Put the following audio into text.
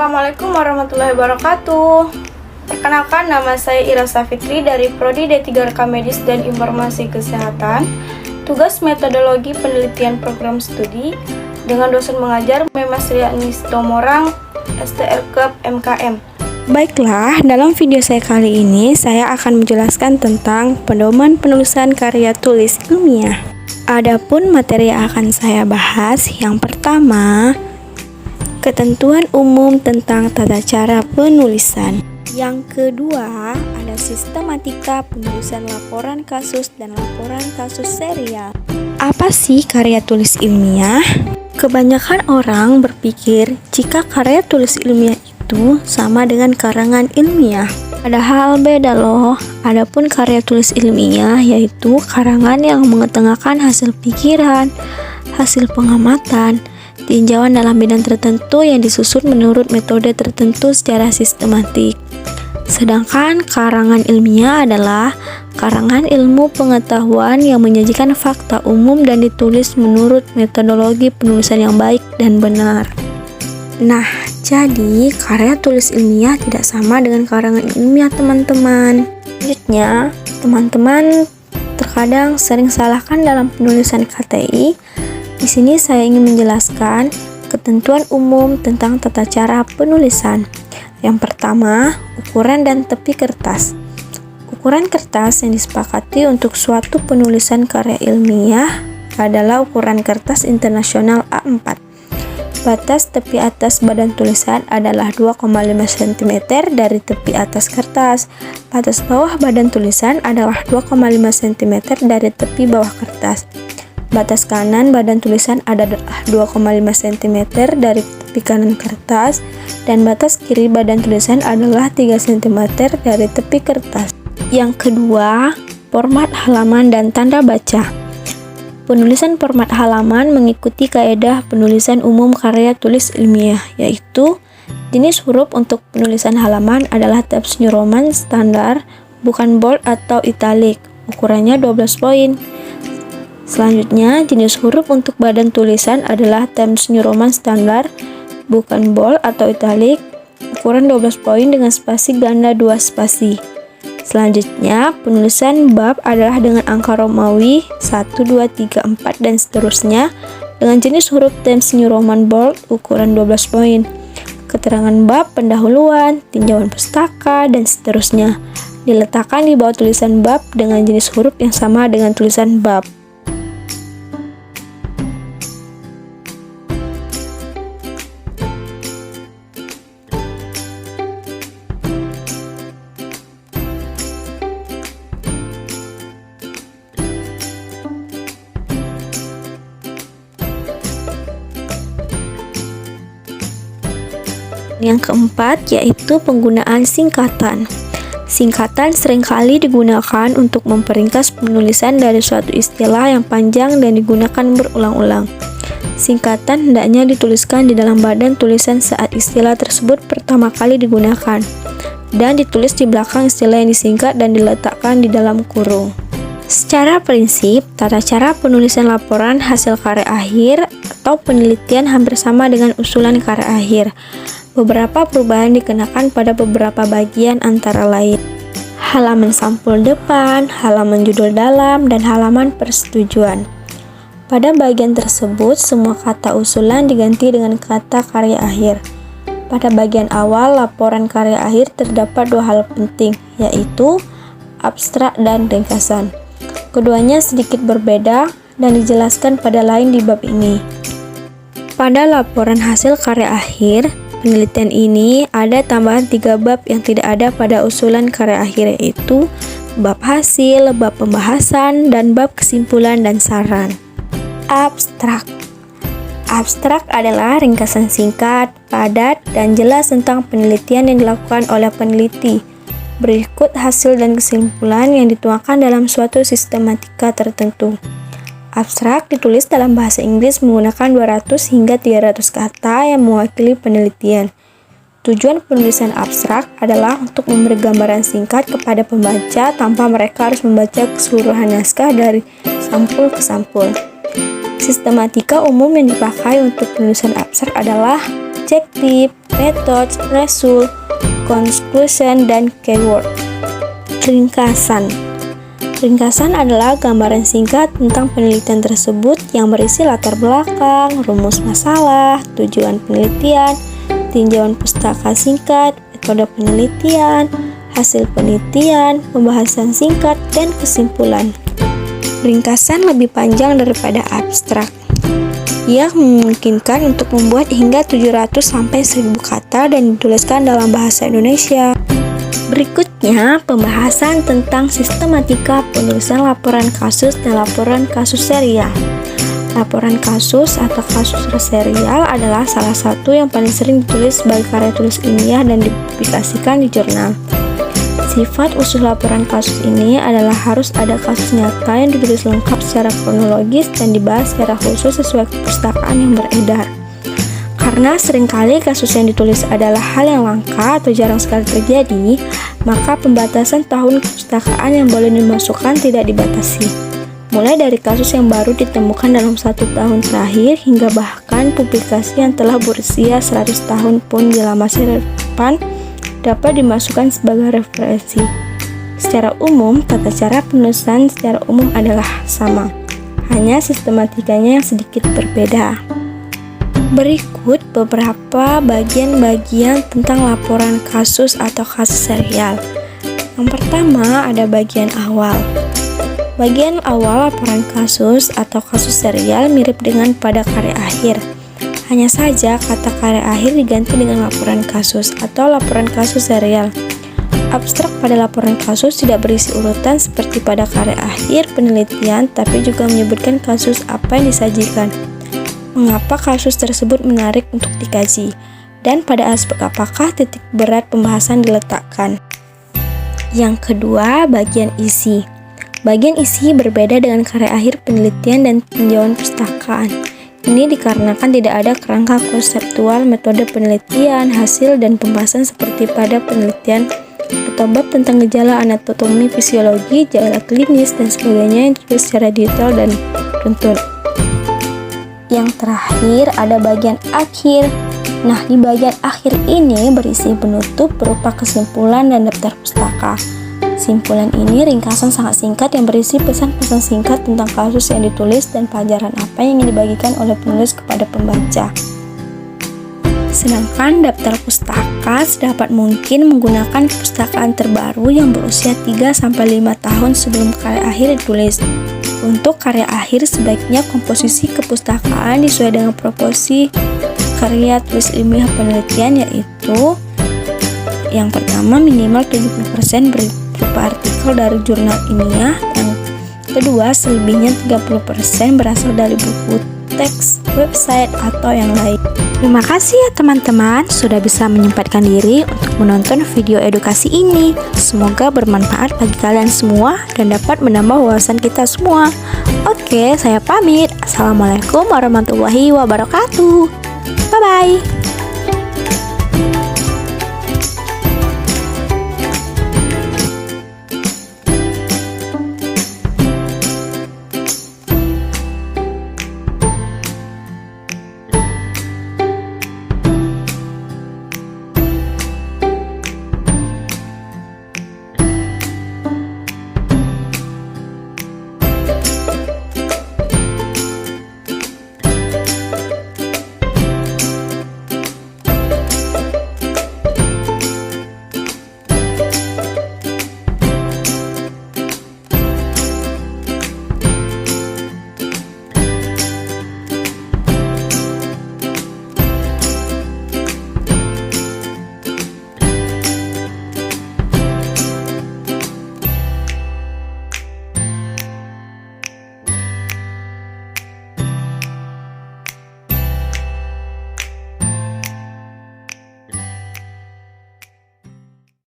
Assalamualaikum warahmatullahi wabarakatuh. Perkenalkan, nama saya Ira Safitri dari Prodi D3 Rekam Medis dan Informasi Kesehatan. Tugas metodologi penelitian program studi dengan dosen mengajar Memas Rianis Tomorang, STRKEP MKM. Baiklah, dalam video saya kali ini saya akan menjelaskan tentang pedoman penulisan karya tulis ilmiah. Adapun materi yang akan saya bahas, yang pertama, ketentuan umum tentang tata cara penulisan. Yang kedua, ada sistematika penulisan laporan kasus dan laporan kasus serial. Apa sih karya tulis ilmiah? Kebanyakan orang berpikir jika karya tulis ilmiah itu sama dengan karangan ilmiah. Padahal beda loh. Adapun karya tulis ilmiah yaitu karangan yang mengetengahkan hasil pikiran, hasil pengamatan, tinjauan dalam bidang tertentu yang disusun menurut metode tertentu secara sistematik. Sedangkan karangan ilmiah adalah karangan ilmu pengetahuan yang menyajikan fakta umum dan ditulis menurut metodologi penulisan yang baik dan benar. Nah, jadi karya tulis ilmiah tidak sama dengan karangan ilmiah, teman-teman. Selanjutnya, teman-teman terkadang sering salahkan dalam penulisan KTI. Di sini saya ingin menjelaskan ketentuan umum tentang tata cara penulisan. Yang pertama, ukuran dan tepi kertas. Ukuran kertas yang disepakati untuk suatu penulisan karya ilmiah adalah ukuran kertas internasional A4. Batas tepi atas badan tulisan adalah 2,5 cm dari tepi atas kertas. Batas bawah badan tulisan adalah 2,5 cm dari tepi bawah kertas. Batas kanan badan tulisan adalah 2,5 cm dari tepi kanan kertas, dan batas kiri badan tulisan adalah 3 cm dari tepi kertas. Yang kedua, format halaman dan tanda baca. Penulisan format halaman mengikuti kaedah penulisan umum karya tulis ilmiah, yaitu jenis huruf untuk penulisan halaman adalah Times New Roman standar, bukan bold atau italic, ukurannya 12 poin. Selanjutnya, jenis huruf untuk badan tulisan adalah Times New Roman standar, bukan bold atau italic, ukuran 12 poin dengan spasi ganda 2 spasi. Selanjutnya, penulisan bab adalah dengan angka Romawi 1, 2, 3, 4, dan seterusnya dengan jenis huruf Times New Roman bold, ukuran 12 poin. Keterangan bab, pendahuluan, tinjauan pustaka, dan seterusnya diletakkan di bawah tulisan bab dengan jenis huruf yang sama dengan tulisan bab. Yang keempat yaitu penggunaan singkatan. Singkatan seringkali digunakan untuk memperingkas penulisan dari suatu istilah yang panjang dan digunakan berulang-ulang. Singkatan hendaknya dituliskan di dalam badan tulisan saat istilah tersebut pertama kali digunakan, dan ditulis di belakang istilah yang disingkat dan diletakkan di dalam kurung. Secara prinsip, tata cara penulisan laporan hasil karya akhir atau penelitian hampir sama dengan usulan karya akhir. Beberapa perubahan dikenakan pada beberapa bagian antara lain halaman sampul depan, halaman judul dalam, dan halaman persetujuan. Pada bagian tersebut, semua kata usulan diganti dengan kata karya akhir. Pada bagian awal laporan karya akhir terdapat dua hal penting, yaitu abstrak dan ringkasan. Keduanya sedikit berbeda dan dijelaskan pada lain di bab ini. Pada laporan hasil karya akhir penelitian ini ada tambahan 3 bab yang tidak ada pada usulan karya akhir, yaitu bab hasil, bab pembahasan, dan bab kesimpulan dan saran. Abstrak. Abstrak adalah ringkasan singkat, padat, dan jelas tentang penelitian yang dilakukan oleh peneliti. Berikut hasil dan kesimpulan yang dituangkan dalam suatu sistematika tertentu. Abstrak ditulis dalam bahasa Inggris menggunakan 200 hingga 300 kata yang mewakili penelitian. Tujuan penulisan abstrak adalah untuk memberi gambaran singkat kepada pembaca tanpa mereka harus membaca keseluruhan naskah dari sampul ke sampul. Sistematika umum yang dipakai untuk penulisan abstrak adalah objektif, methods, result, conclusion, dan keyword. Ringkasan. Ringkasan adalah gambaran singkat tentang penelitian tersebut yang berisi latar belakang, rumus masalah, tujuan penelitian, tinjauan pustaka singkat, metode penelitian, hasil penelitian, pembahasan singkat, dan kesimpulan. Ringkasan lebih panjang daripada abstrak. Ia memungkinkan untuk membuat hingga 700-1000 kata dan dituliskan dalam bahasa Indonesia. Berikutnya, pembahasan tentang sistematika penulisan laporan kasus dan laporan kasus serial. Laporan kasus atau kasus serial adalah salah satu yang paling sering ditulis sebagai karya tulis ilmiah dan dipublikasikan di jurnal. Sifat usul laporan kasus ini adalah harus ada kasus nyata yang ditulis lengkap secara kronologis dan dibahas secara khusus sesuai kepustakaan yang beredar. Karena seringkali kasus yang ditulis adalah hal yang langka atau jarang sekali terjadi, maka pembatasan tahun kepustakaan yang boleh dimasukkan tidak dibatasi. Mulai dari kasus yang baru ditemukan dalam 1 tahun terakhir hingga bahkan publikasi yang telah berusia 100 tahun pun bila masih relevan dapat dimasukkan sebagai referensi. Secara umum, tata cara penulisan secara umum adalah sama, hanya sistematikanya yang sedikit berbeda. Berikut beberapa bagian-bagian tentang laporan kasus atau kasus serial. Yang pertama ada bagian awal. Bagian awal laporan kasus atau kasus serial mirip dengan pada karya akhir. Hanya saja kata karya akhir diganti dengan laporan kasus atau laporan kasus serial. Abstrak pada laporan kasus tidak berisi urutan seperti pada karya akhir penelitian, tapi juga menyebutkan kasus apa yang disajikan, mengapa kasus tersebut menarik untuk dikaji, dan pada aspek apakah titik berat pembahasan diletakkan. Yang kedua, bagian isi. Bagian isi berbeda dengan karya akhir penelitian dan tinjauan pustakaan. Ini dikarenakan tidak ada kerangka konseptual metode penelitian, hasil, dan pembahasan seperti pada penelitian atau bab tentang gejala anatomi, fisiologi, gejala klinis, dan sebagainya yang ditulis secara detail dan runtun. Yang terakhir ada bagian akhir. Nah, di bagian akhir ini berisi penutup berupa kesimpulan dan daftar pustaka. Simpulan ini ringkasan sangat singkat yang berisi pesan-pesan singkat tentang kasus yang ditulis dan pelajaran apa yang ingin dibagikan oleh penulis kepada pembaca. Sedangkan daftar pustaka sedapat mungkin menggunakan perpustakaan terbaru yang berusia 3-5 tahun sebelum karya akhir ditulis. Untuk karya akhir sebaiknya komposisi kepustakaan sesuai dengan proporsi karya tulis ilmiah penelitian, yaitu yang pertama minimal 70% berupa artikel dari jurnal ilmiah, yang kedua selebihnya 30% berasal dari buku, teks, website, atau yang lain. Terima kasih ya teman-teman sudah bisa menyempatkan diri untuk menonton video edukasi ini. Semoga bermanfaat bagi kalian semua dan dapat menambah wawasan kita semua. Oke, saya pamit. Assalamualaikum warahmatullahi wabarakatuh. Bye-bye.